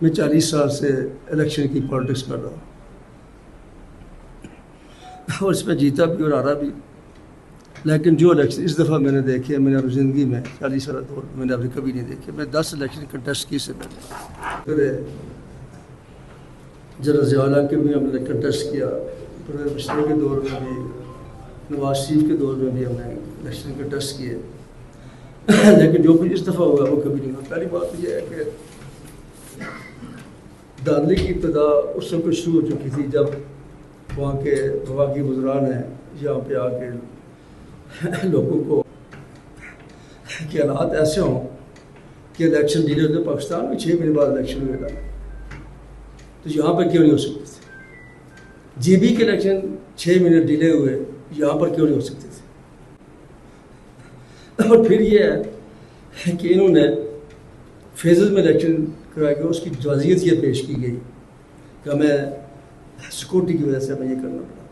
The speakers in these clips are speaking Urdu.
میں 40 سال سے الیکشن کی پالیٹکس کر رہا ہوں اور اس میں جیتا بھی اور ہارا بھی، لیکن جو الیکشن اس دفعہ میں نے دیکھے میں نے اپنی زندگی میں 40 سال دور میں نے ابھی کبھی نہیں دیکھے. میں 10 الیکشن کنٹیسٹ کی سے پہلے جنرل ضیاء الحق کے بھی ہم نے کنٹیسٹ کیا، پرویز مشرف کے دور میں بھی، نواز شریف کے دور میں بھی ہم نے الیکشن کنٹیسٹ کیے، لیکن جو کچھ اس دفعہ ہوا وہ کبھی نہیں ہوا. پہلی بات یہ ہے کہ دھاندلی کی ابتدا اس وقت شروع ہو چکی تھی جب وہاں کے وفاقی وزران ہیں یہاں پہ آ کے لوگوں کو کہ حالات ایسے ہوں کہ الیکشن ڈیلے ہوتے. پاکستان میں 6 مہینے بعد الیکشن ہوئے گا تو یہاں پر کیوں نہیں ہو سکتے تھے؟ جی بی کے الیکشن 6 مہینے ڈیلے ہوئے، یہاں پر کیوں نہیں ہو سکتے تھے؟ اور پھر یہ ہے کہ انہوں نے فیزز میں الیکشن کرایا گیا، اس کی وضعیت یہ پیش کی گئی کہ ہمیں سیکورٹی کی وجہ سے ہمیں یہ کرنا پڑا.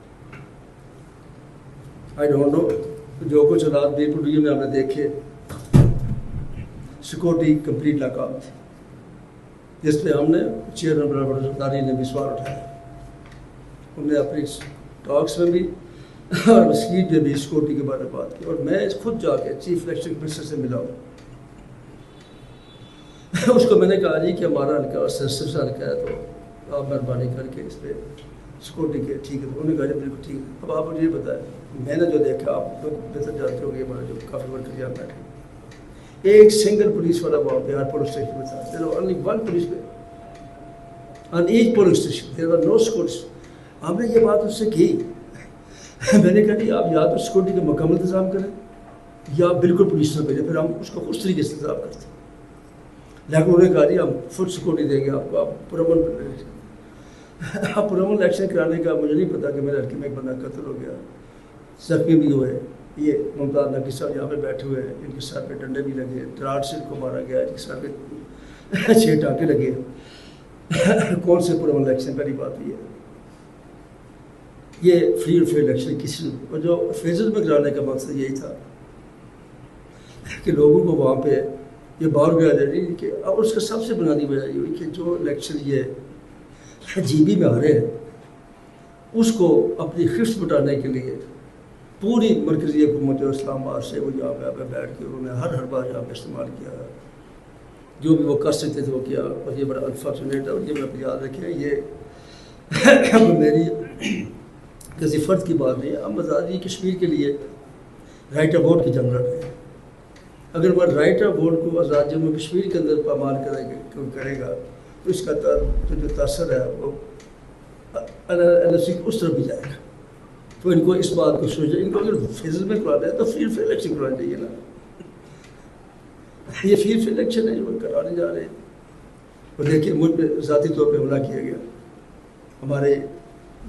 آئی ڈونٹ نو جو کچھ حالات بیرپور ڈویژن میں ہم نے دیکھے، سیکورٹی کمپلیٹ ناکام تھی، جس پہ ہم نے چیئرمین برابر زرداری نے بھی سوال اٹھایا. ہم نے اپنی ٹاکس میں بھی اور مسکیٹ میں بھی سیکورٹی کے بارے میں بات کی، اور میں خود جا کے چیف الیکشن کمشنر سے ملا ہوں. اس کو میں نے کہا جی کہ ہمارا حلقہ اور سینسٹیو سا حلقہ ہے تو آپ مہربانی کر کے اس پہ سیکورٹی کے ٹھیک ہے. انہوں نے کہا جی بالکل ٹھیک ہے. اب آپ مجھے یہ بتائیں، میں نے جو دیکھا، آپ لوگ بہتر جانتے ہو گے، ہمارا جو کافی ورکر یہاں بیٹھے، ایک سنگل پولیس والا وہاں پہ ہر پولیس اسٹیشن میں تھا. There are only one policeman on each police station, there are no security. ہم نے یہ بات اس سے کی. میں نے کہا جی آپ یا تو سیکورٹی کا مکمل انتظام کریں یا بالکل پولیس نہ بھیجیں، پھر ہم اس کو اس طریقے سے انتظام کرتے ہیں. لیکن انہوں نے کہا جی ہم فل سیکورٹی دیں گے آپ کو، آپ پرامن اب پرامن الیکشن کرانے کا مجھے نہیں پتا کہ میرے لڑکے میں ایک بندہ قتل ہو گیا، زخمی بھی ہوئے. یہ ممتاز نقی صاحب یہاں پہ بیٹھے ہوئے ہیں، ان کے سر پہ ڈنڈے بھی لگے، ٹراٹ سے ان کو مارا گیا، ان کے سر پہ 6 ٹانکے لگے. کون سے پرامن الیکشن؟ پہلی بات یہ فری اور فیئر الیکشن کسی، اور جو فیزز میں کرانے کا مقصد یہی تھا کہ لوگوں کو وہاں پہ یہ بار گیا جا رہی کہ، اور اس کا سب سے بنیادی وجہ یہ ہوئی کہ جو الیکشن یہ جی بی میں ہارے ہیں اس کو اپنی خفت بٹانے کے لیے پوری مرکزی حکومت اسلام آباد سے وہ یہاں پہ بیٹھ کے انہوں نے ہر بار یہاں پہ استعمال کیا، جو بھی وہ کر سکتے تھے وہ کیا. اور یہ بڑا انفارچونیٹ ہے، اور یہ میں یاد رکھیں یہ میری کسی فرد کی بات نہیں ہے. ہم آزادی کشمیر کے لیے رائٹ آف ووٹ کی جنگ لڑ رہے ہیں. اگر وہ رائٹ آف ووٹ کو آزاد جموں کشمیر کے اندر پامال کرے گا تو اس کا جو تاثر ہے وہ اس طرف بھی جائے گا. تو ان کو اس بات کو سوچا، ان کو اگر فیزز میں کرانا ہے تو فری فیئر الیکشن کرانا چاہیے نا. یہ فری فیئر الیکشن ہے جو کرانے جا رہے ہیں. اور دیکھیے مجھ پہ ذاتی طور پہ حملہ کیا گیا. ہمارے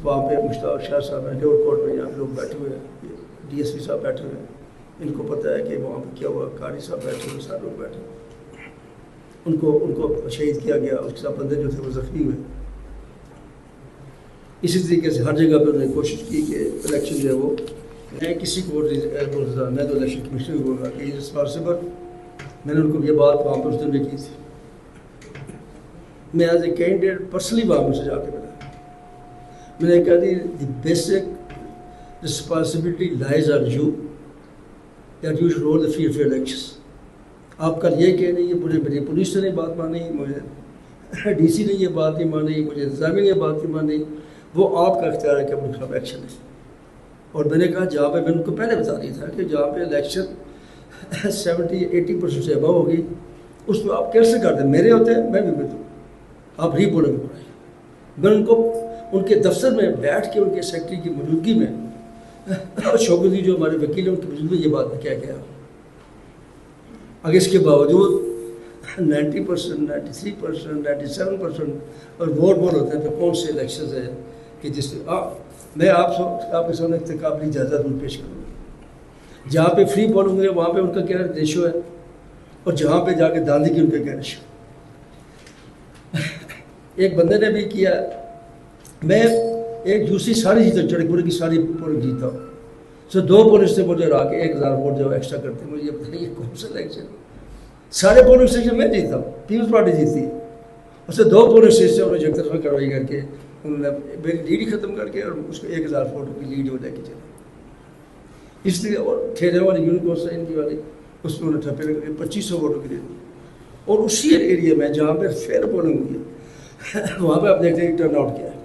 وہاں پہ مشتاق شاہ صاحب ہیں، ڈیور کورٹ میں یہاں لوگ بیٹھے ہوئے ہیں، ڈی ایس پی صاحب بیٹھے ہوئے ہیں، ان کو پتہ ہے کہ وہاں پہ کیا ہوا. قاری صاحب بیٹھے ہوئے، سارے لوگ بیٹھے، ان کو شہید کیا گیا. اس کے ساتھ بندے جو تھے وہ زخمی ہوئے. اسی طریقے سے ہر جگہ پہ انہوں نے کوشش کی کہ الیکشن جو ہے وہ، میں کسی کو میں تو الیکشن کمیشن کو بول رہا کہ رسپانسبل. میں نے ان کو یہ بات وہاں پر اس دن بھی کی تھی. میں ایز اے کینڈیڈیٹ پرسنلی وہاں سے جا کے ملا. میں نے کہا the basic responsibility lies on you that you should rule the free fair election. آپ کل یہ کہہ رہی ہے مجھے پولیس نے بات مانی، مجھے ڈی سی نے یہ بات نہیں مانی، مجھے انتظامیہ نے یہ بات نہیں مانی، وہ آپ کا اختیار ہے کہ اپنے خلاف ایکشن ہے. اور میں نے کہا جہاں پہ میں ان کو پہلے بتا دیا تھا کہ جہاں پہ الیکشن 70-80% سے ابو ہوگی اس پہ آپ کیسے کر دیں. میرے ہوتے ہیں میں بھی دوں، آپ ری بولیں گے پڑھائی. میں ان کو ان کے دفتر میں بیٹھ کے ان کے سیکرٹری کی موجودگی میں شوکت جی جو ہمارے وکیل ہیں ان کی موجودگی میں یہ بات میں کیا کیا. اگر اس کے باوجود 90%, 93%, 97% اور ووٹ بول ہوتے ہیں، پھر کون سے الیکشنز ہیں کہ جس میں آپ کے سامنے قابل جائزہ پیش کروں گا. جہاں پہ فری بول ہوں گے وہاں پہ ان کا کیا ریشو ہے، اور جہاں پہ جا کے داندھی کی ان کا کیا ریشو. ایک بندے نے بھی کیا، میں ایک دوسری ساری چیزیں چڑھ پورے کی ساری پول جیتا ہوں. سو 2 پولیس سے مجھے ہرا کے 1000 ووٹ جو ایکسٹرا کرتے ہیں. مجھے یہ بتائیے کون سا الیکشن؟ سارے پولنگ اسٹیشن میں جیتا ہوں، پیپلز پارٹی جیتی ہے. اچھا 2 پولیس اسٹیشن انہوں نے ایک طرف کارروائی کر کے انہوں نے میری لیڈ ہی ختم کر کے اور اس کو 1000 فوٹو کی لیڈ وہ لے کے چلے. اس لیے اور ٹھیرے والی یونیورسٹی ان کی والی اس میں انہوں نے ٹھپے لگا کے 2500 فوٹو کی دے دی. اور اسی ایریا میں جہاں پہ فیئر پولنگ ہوئی ہے وہاں پہ آپ دیکھتے ہیں ٹرن آؤٹ کیا ہے.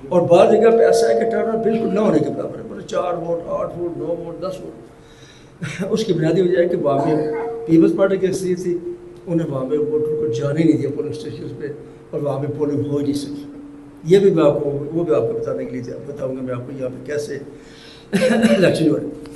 اور بعض جگہ پہ ایسا ہے کہ ٹرن آؤٹ بالکل نہ ہونے کے برابر ہے, مطلب 4 ووٹ 8 ووٹ 9 ووٹ 10 ووٹ. اس کی بنیادی وجہ ہے کہ وہاں پہ پیپلز پارٹی کی اکثریت تھی, انہیں وہاں پہ ووٹر کو جانے نہیں دیا پولنگ اسٹیشن پہ, اور وہاں پہ پولنگ ہو ہی نہیں سکی. یہ بھی میں آپ کو وہ بھی آپ کو بتانے کے لیے بتاؤں گا میں آپ کو یہاں پہ کیسے الیکشن ہو رہے ہیں.